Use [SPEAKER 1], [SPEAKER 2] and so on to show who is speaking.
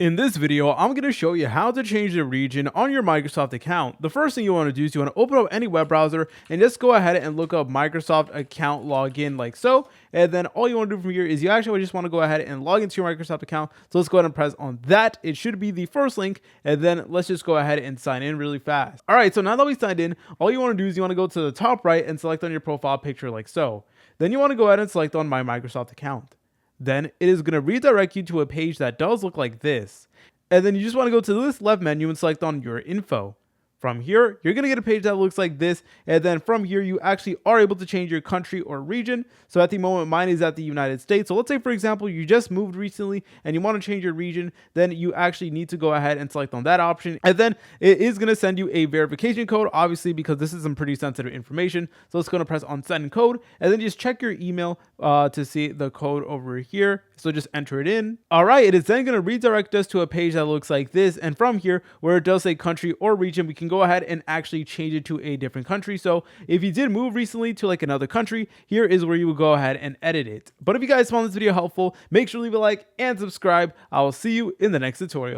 [SPEAKER 1] In this video, I'm going to show you how to change the region on your Microsoft account. The first thing you want to do is you want to open up any web browser and just go ahead and look up Microsoft account login like so. And then all you want to do from here is you actually just want to go ahead and log into your Microsoft account. So let's go ahead and press on that. It should be the first link. And then let's just go ahead and sign in really fast. All right, so now that we signed in, all you want to do is you want to go to the top right and select on your profile picture like so. Then you want to go ahead and select on My Microsoft Account. Then it is going to redirect you to a page that does look like this. And then you just want to go to this left menu and select on your info. From here, you're going to get a page that looks like this. And then from here, you actually are able to change your country or region. So at the moment, mine is at the United States. So let's say, for example, you just moved recently and you want to change your region. Then you actually need to go ahead and select on that option. And then it is going to send you a verification code, obviously, because this is some pretty sensitive information. So it's going to press on send code. And then just check your email to see the code over here. So just enter it in. All right, it is then going to redirect us to a page that looks like this. And from here, where it does say country or region, we can go ahead and actually change it to a different country. So if you did move recently to like another country, here is where you would go ahead and edit it. But if you guys found this video helpful, make sure to leave a like and subscribe. I will see you in the next tutorial.